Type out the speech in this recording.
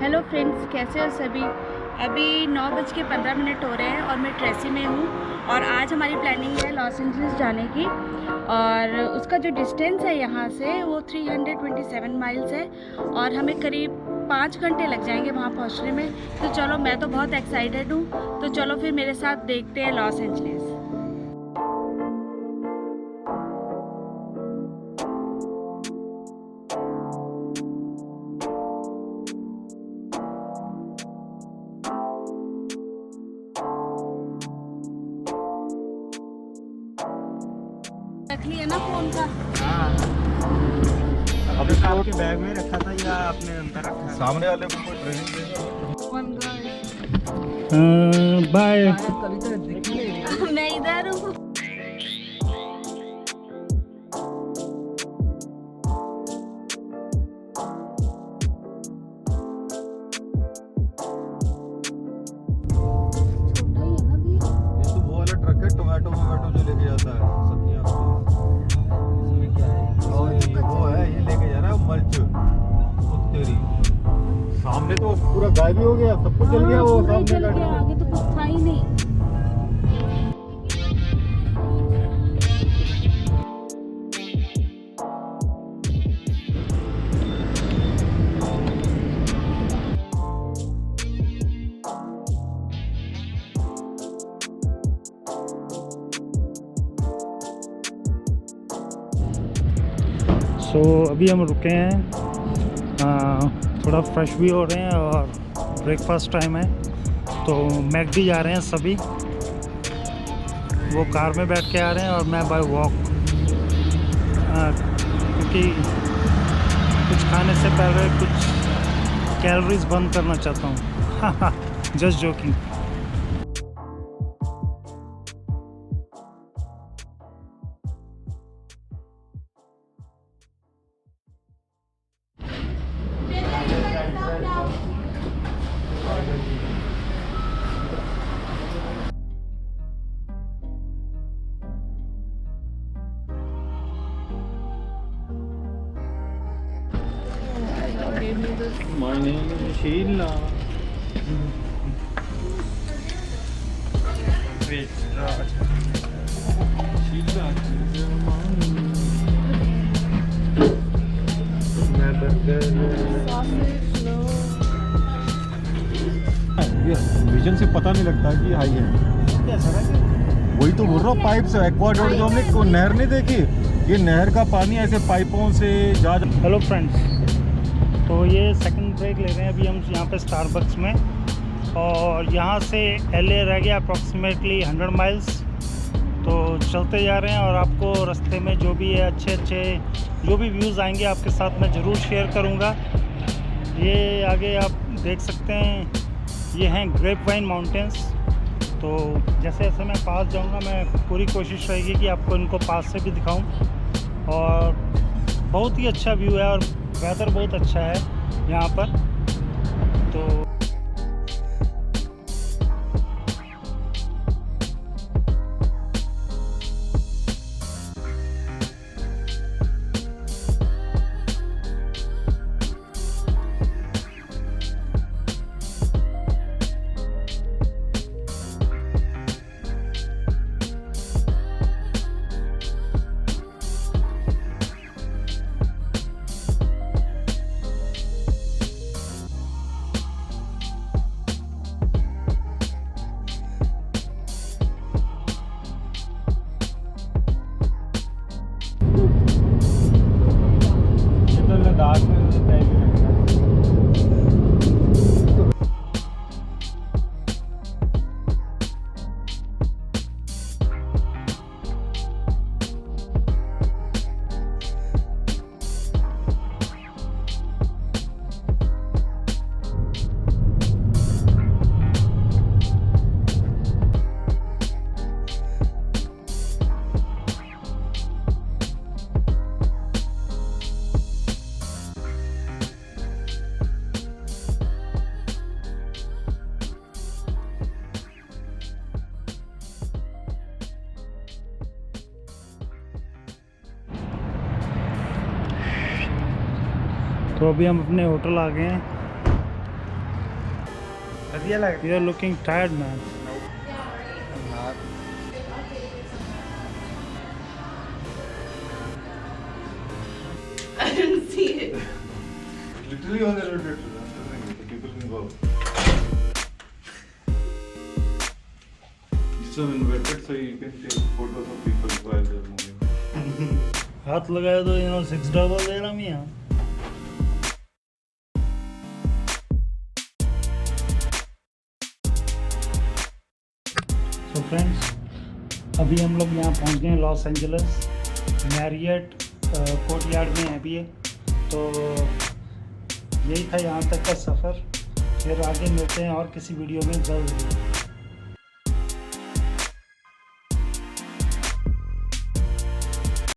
Hello friends, कैसे हो सभी। अभी 9:15 हो रहे हैं और मैं ट्रेसी में हूँ और आज हमारी प्लानिंग है लॉस एंजलिस जाने की। और उसका जो डिस्टेंस है यहाँ से वो 327 माइल्स है और हमें करीब 5 घंटे लग जाएंगे वहाँ पहुँचने में। तो चलो, मैं तो बहुत एक्साइटेड हूँ। तो चलो फिर मेरे साथ देखते हैं लॉस एंजलिस। रख लिया ना फोन का? हाँ, अभी तो आपके बैग में रखा था या आपने अंदर रखा? सामने वाले को कोई ट्रेनिंग दे। बाय। मैं इधर हूँ। टोमेटो जो लेके जाता है सब्जियां, इसमें क्या है? और ये वो है, ये लेके जा रहा है मल्च। तेरी सामने तो पूरा गायब ही हो गया, सब कुछ जल गया। वो सामने जल गया, आगे तो कुछ था ही नहीं। तो अभी हम रुके हैं, थोड़ा फ्रेश भी हो रहे हैं और ब्रेकफास्ट टाइम है। तो मैकडी जा रहे हैं सभी। वो कार में बैठ के आ रहे हैं और मैं बाय वॉक, क्योंकि कुछ खाने से पहले कुछ कैलोरीज बर्न करना चाहता हूँ। Just joking. My name is Sheila. Vision से पता नहीं लगता कि हाई है। वही तो बोल रहा हूँ, पाइप से एक्वाडोर जो हमने को नहर नहीं देखी, ये नहर का पानी ऐसे पाइपों से जा। हेलो फ्रेंड्स, तो ये सेकंड ब्रेक ले रहे हैं अभी हम यहाँ पे स्टारबक्स में। और यहाँ से LA रह गया अप्रॉक्सीमेटली 100 माइल्स। तो चलते जा रहे हैं और आपको रास्ते में जो भी है अच्छे जो भी व्यूज़ आएंगे आपके साथ मैं ज़रूर शेयर करूँगा। ये आगे आप देख सकते हैं, ये हैं ग्रेप वाइन माउंटेन्स। तो जैसे जैसे मैं पास जाऊँगा, मैं पूरी कोशिश रहेगी कि आपको इनको पास से भी दिखाऊँ। और बहुत ही अच्छा व्यू है और वेदर बहुत अच्छा है यहाँ पर। तो तो अभी हम अपने होटल आ गए हैं बढ़िया लग You are looking tired, man. I didn't see it. Literally on the road, so people can go. So inverted, so you can take photos of people while they're moving. हाथ लगाए तो $6 दे रहा मियाँ. So friends, अभी हम लोग यहाँ पहुँच गए लॉस एंजलिस. मैरियट कोर्टयार्ड में है अभी ये. तो यही था यहाँ तक का सफ़र. फिर आगे मिलते हैं और किसी वीडियो में जल्द.